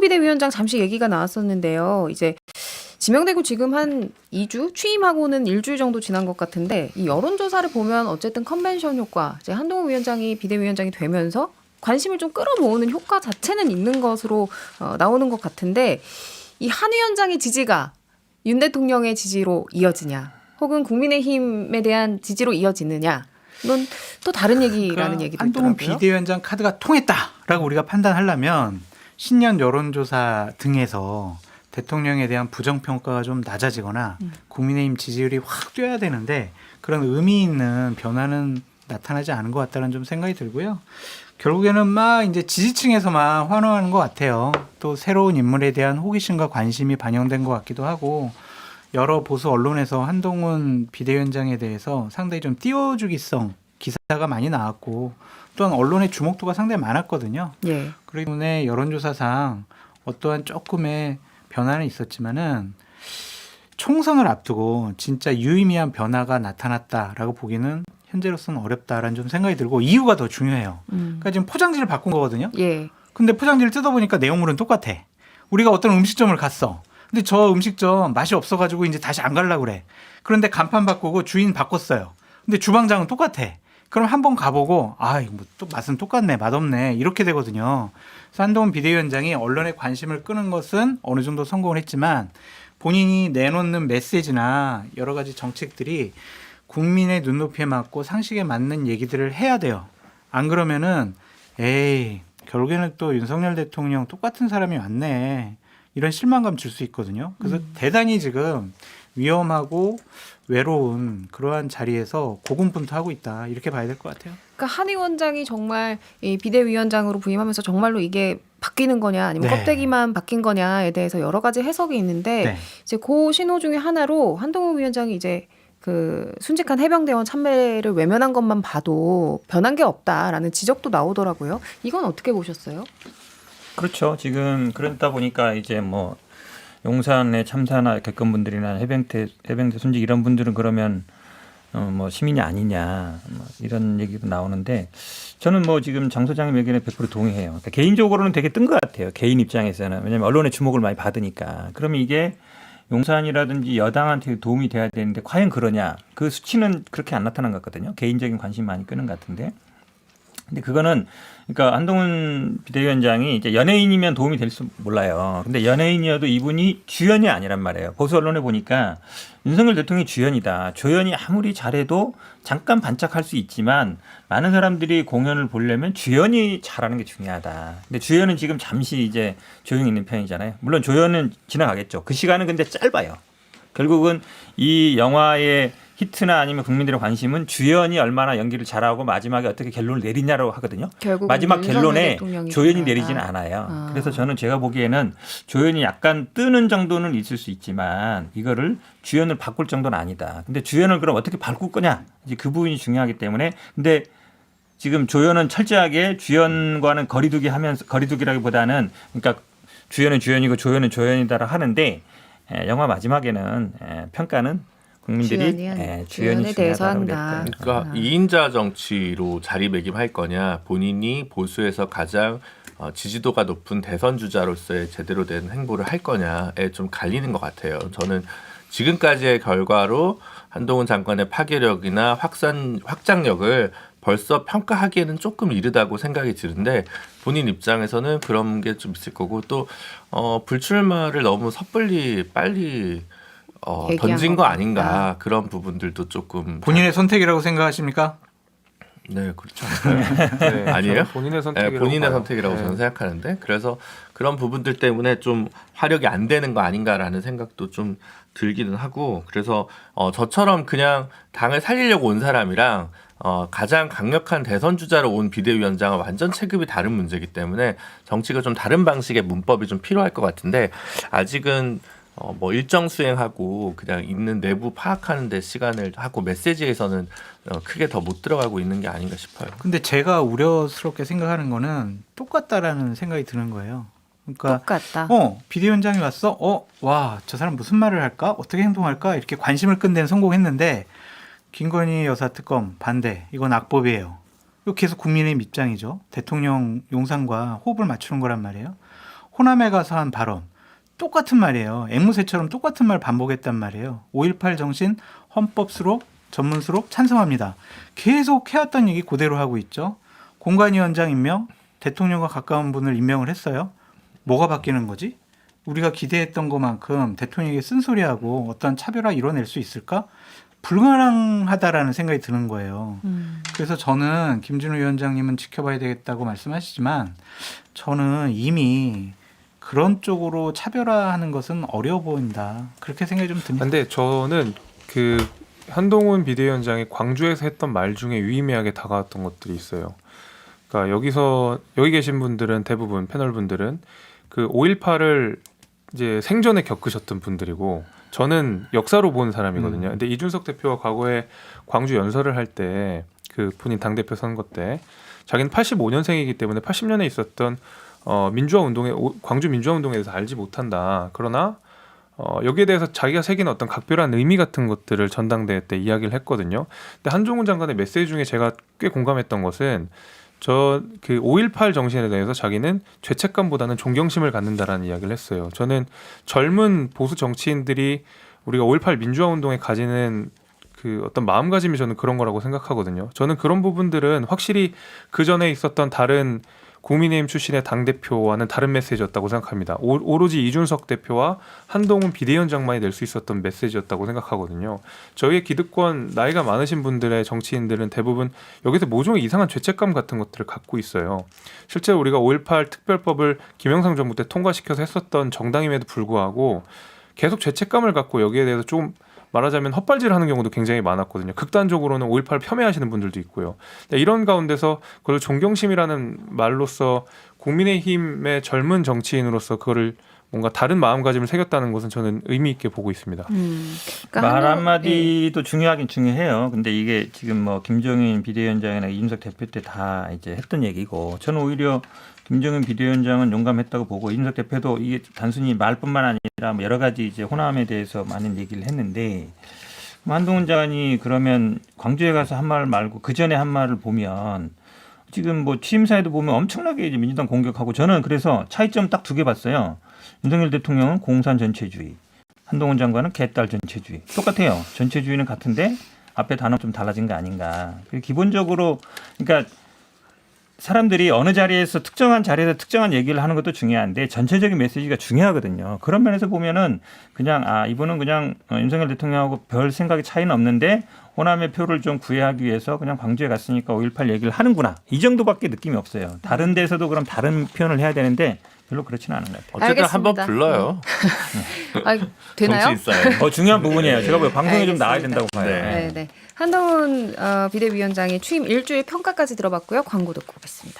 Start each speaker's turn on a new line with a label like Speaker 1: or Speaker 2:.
Speaker 1: 비대위원장 잠시 얘기가 나왔었는데요. 이제 지명되고 지금 한 2주, 취임하고는 일주일 정도 지난 것 같은데 이 여론조사를 보면 어쨌든 컨벤션 효과, 이제 한동훈 위원장이 비대위원장이 되면서 관심을 좀 끌어모으는 효과 자체는 있는 것으로 나오는 것 같은데 이 한 위원장의 지지가 윤 대통령의 지지로 이어지냐 혹은 국민의힘에 대한 지지로 이어지느냐 이건 또 다른 얘기라는 얘기도
Speaker 2: 한동훈
Speaker 1: 있더라고요.
Speaker 2: 비대위원장 카드가 통했다라고 우리가 판단하려면 신년 여론조사 등에서 대통령에 대한 부정평가가 좀 낮아지거나 국민의힘 지지율이 확 뛰어야 되는데 그런 의미 있는 변화는 나타나지 않은 것 같다는 좀 생각이 들고요. 결국에는 막 이제 지지층에서만 환호하는 것 같아요. 또 새로운 인물에 대한 호기심과 관심이 반영된 것 같기도 하고 여러 보수 언론에서 한동훈 비대위원장에 대해서 상당히 좀 띄워주기성 기사가 많이 나왔고 또한 언론의 주목도가 상당히 많았거든요.
Speaker 1: 예.
Speaker 2: 그렇기 때문에 여론조사상 어떠한 조금의 변화는 있었지만은 총선을 앞두고 진짜 유의미한 변화가 나타났다라고 보기는 현재로서는 어렵다라는 좀 생각이 들고 이유가 더 중요해요. 그러니까 지금 포장지를 바꾼 거거든요.
Speaker 1: 예.
Speaker 2: 근데 포장지를 뜯어보니까 내용물은 똑같아. 우리가 어떤 음식점을 갔어. 근데 저 음식점 맛이 없어가지고 이제 다시 안 가려고 그래. 그런데 간판 바꾸고 주인 바꿨어요. 근데 주방장은 똑같아. 그럼 한번 가보고 이거 뭐또 맛은 똑같네, 맛없네 이렇게 되거든요. 그래서 한동훈 비대위원장이 언론의 관심을 끄는 것은 어느 정도 성공을 했지만 본인이 내놓는 메시지나 여러 가지 정책들이 국민의 눈높이에 맞고 상식에 맞는 얘기들을 해야 돼요. 안 그러면은 결국에는 또 윤석열 대통령 똑같은 사람이 왔네. 이런 실망감 줄 수 있거든요. 그래서 대단히 지금 위험하고 외로운 그러한 자리에서 고군분투하고 있다. 이렇게 봐야 될 것 같아요.
Speaker 1: 그러니까 한 위원장이 정말 이 비대위원장으로 부임하면서 정말로 이게 바뀌는 거냐 아니면
Speaker 2: 네.
Speaker 1: 껍데기만 바뀐 거냐에 대해서 여러 가지 해석이 있는데
Speaker 2: 네.
Speaker 1: 이제 그 신호 중에 하나로 한동훈 위원장이 이제 그 순직한 해병대원 참배를 외면한 것만 봐도 변한 게 없다라는 지적도 나오더라고요. 이건 어떻게 보셨어요?
Speaker 3: 그렇죠. 지금 그러다 보니까 이제 뭐 용산의 참사나 겪은 분들이나 해병대 순직 이런 분들은 그러면 뭐 시민이 아니냐 뭐 이런 얘기도 나오는데 저는 뭐 지금 장 소장님 의견에 100% 동의해요. 그러니까 개인적으로는 되게 뜬 것 같아요. 개인 입장에서는. 왜냐하면 언론의 주목을 많이 받으니까. 그러면 이게 용산이라든지 여당한테 도움이 돼야 되는데 과연 그러냐. 그 수치는 그렇게 안 나타난 것 같거든요. 개인적인 관심 많이 끄는 것 같은데. 근데 그거는 그러니까 한동훈 비대위원장이 이제 연예인이면 도움이 될 수 몰라요. 근데 연예인이어도 이분이 주연이 아니란 말이에요. 보수 언론에 보니까 윤석열 대통령이 주연이다. 조연이 아무리 잘해도 잠깐 반짝할 수 있지만 많은 사람들이 공연을 보려면 주연이 잘하는 게 중요하다. 근데 주연은 지금 잠시 이제 조용히 있는 편이잖아요. 물론 조연은 지나가겠죠. 그 시간은 근데 짧아요. 결국은 이 영화의 히트나 아니면 국민들의 관심은 주연이 얼마나 연기를 잘하고 마지막에 어떻게 결론을 내리냐라고 하거든요. 마지막 결론에 조연이 내리지는 않아요. 그래서 저는 제가 보기에는 조연이 약간 뜨는 정도는 있을 수 있지만 이거를 주연을 바꿀 정도는 아니다. 근데 주연을 그럼 어떻게 바꿀 거냐? 이제 그 부분이 중요하기 때문에 근데 지금 조연은 철저하게 주연과는 거리두기라기보다는 그러니까 주연은 주연이고 조연은 조연이다라고 하는데 영화 마지막에는 평가는 국민들이 주연에 대해서 한다.
Speaker 4: 그러니까 2인자 정치로 자리매김할 거냐, 본인이 보수에서 가장 지지도가 높은 대선 주자로서의 제대로 된 행보를 할 거냐에 좀 갈리는 것 같아요. 저는 지금까지의 결과로 한동훈 장관의 파괴력이나 확장력을 벌써 평가하기에는 조금 이르다고 생각이 드는데 본인 입장에서는 그런 게 좀 있을 거고 또 불출마를 너무 섭불리 빨리 던진 거 아닌가 그런 부분들도 조금
Speaker 2: 본인의 선택이라고 생각하십니까?
Speaker 4: 네, 그렇죠.
Speaker 5: 네,
Speaker 4: 아니에요?
Speaker 5: 본인의 선택이라고
Speaker 4: 본인의
Speaker 5: 봐요.
Speaker 4: 선택이라고
Speaker 5: 네.
Speaker 4: 저는 생각하는데 그래서 그런 부분들 때문에 좀 화력이 안 되는 거 아닌가라는 생각도 좀 들기는 하고 그래서 저처럼 그냥 당을 살리려고 온 사람이랑 가장 강력한 대선 주자로 온 비대위원장은 완전 체급이 다른 문제이기 때문에 정치가 좀 다른 방식의 문법이 좀 필요할 것 같은데 아직은 뭐 일정 수행하고 그냥 있는 내부 파악하는 데 시간을 하고 메시지에서는 크게 더 못 들어가고 있는 게 아닌가 싶어요.
Speaker 2: 근데 제가 우려스럽게 생각하는 거는 똑같다라는 생각이 드는 거예요. 그러니까
Speaker 1: 똑같다.
Speaker 2: 비대위원장이 왔어. 와, 저 사람 무슨 말을 할까? 어떻게 행동할까? 이렇게 관심을 끈 데는 성공했는데 김건희 여사 특검 반대. 이건 악법이에요. 이거 계속 국민의힘 입장이죠. 대통령 용산과 호흡을 맞추는 거란 말이에요. 호남에 가서 한 발언 똑같은 말이에요. 앵무새처럼 똑같은 말 반복했단 말이에요. 5.18 정신 헌법수록 전문수록 찬성합니다. 계속 해왔던 얘기 그대로 하고 있죠. 공관위원장 임명, 대통령과 가까운 분을 임명을 했어요. 뭐가 바뀌는 거지? 우리가 기대했던 것만큼 대통령에게 쓴소리하고 어떤 차별화 이뤄낼 수 있을까? 불가능하다라는 생각이 드는 거예요. 그래서 저는 김진우 위원장님은 지켜봐야 되겠다고 말씀하시지만 저는 이미 그런 쪽으로 차별화하는 것은 어려워 보인다. 그렇게 생각이 좀 듭니다.
Speaker 5: 근데 저는 그 한동훈 비대위원장이 광주에서 했던 말 중에 유의미하게 다가왔던 것들이 있어요. 그러니까 여기 계신 분들은 대부분 패널 분들은 그 5.18을 이제 생전에 겪으셨던 분들이고 저는 역사로 본 사람이거든요. 근데 이준석 대표가 과거에 광주 연설을 할 때 그 본인 당대표 선거 때 자기는 85년생이기 때문에 80년에 있었던 광주 민주화 운동에 대해서 알지 못한다. 그러나 여기에 대해서 자기가 새긴 어떤 각별한 의미 같은 것들을 전당대회 때 이야기를 했거든요. 근데 한종훈 장관의 메시지 중에 제가 꽤 공감했던 것은 그 5.18 정신에 대해서 자기는 죄책감보다는 존경심을 갖는다라는 이야기를 했어요. 저는 젊은 보수 정치인들이 우리가 5.18 민주화 운동에 가지는 그 어떤 마음가짐이 저는 그런 거라고 생각하거든요. 저는 그런 부분들은 확실히 그 전에 있었던 다른 국민의힘 출신의 당대표와는 다른 메시지였다고 생각합니다. 오로지 이준석 대표와 한동훈 비대위원장만이 낼 수 있었던 메시지였다고 생각하거든요. 저희의 기득권 나이가 많으신 분들의 정치인들은 대부분 여기서 모종의 이상한 죄책감 같은 것들을 갖고 있어요. 실제로 우리가 5.18 특별법을 김영삼 정부 때 통과시켜서 했었던 정당임에도 불구하고 계속 죄책감을 갖고 여기에 대해서 좀 말하자면 헛발질을 하는 경우도 굉장히 많았거든요. 극단적으로는 5.18을 폄훼하시는 분들도 있고요. 이런 가운데서 그걸 존경심이라는 말로써 국민의힘의 젊은 정치인으로서 그거를 뭔가 다른 마음가짐을 새겼다는 것은 저는 의미 있게 보고 있습니다.
Speaker 1: 그러니까
Speaker 3: 말 한마디도 중요하긴 중요해요. 근데 이게 지금 뭐 김종인 비대위원장이나 이준석 대표 때 다 이제 했던 얘기고 저는 오히려 김종인 비대위원장은 용감했다고 보고 이준석 대표도 이게 단순히 말뿐만 아니라 뭐 여러 가지 이제 호남에 대해서 많은 얘기를 했는데 한동훈 장관이 그러면 광주에 가서 한 말 말고 그 전에 한 말을 보면 지금 뭐 취임사에도 보면 엄청나게 이제 민주당 공격하고 저는 그래서 차이점 딱 2개 봤어요. 윤석열 대통령은 공산 전체주의, 한동훈 장관은 개딸 전체주의. 똑같아요. 전체주의는 같은데 앞에 단어 좀 달라진 거 아닌가. 기본적으로 그러니까 사람들이 어느 자리에서 특정한 자리에서 특정한 얘기를 하는 것도 중요한데 전체적인 메시지가 중요하거든요. 그런 면에서 보면은 그냥 이분은 그냥 윤석열 대통령하고 별 생각이 차이는 없는데 호남의 표를 좀 구애하기 위해서 그냥 광주에 갔으니까 5.18 얘기를 하는구나. 이 정도밖에 느낌이 없어요. 다른 데서도 그럼 다른 표현을 해야 되는데 별로 그렇지는 않은 것 같아요.
Speaker 4: 어쨌든 한번
Speaker 1: 알겠습니다.
Speaker 4: 불러요.
Speaker 1: 되나요?
Speaker 4: 정치 인사에.
Speaker 3: 중요한 부분이에요. 제가 뭐 방송에 좀 나와야
Speaker 1: 알겠습니다.
Speaker 3: 된다고 봐요.
Speaker 4: 네.
Speaker 1: 네. 한동훈 비대위원장의 취임 일주일 평가까지 들어봤고요. 광고 듣고 오겠습니다.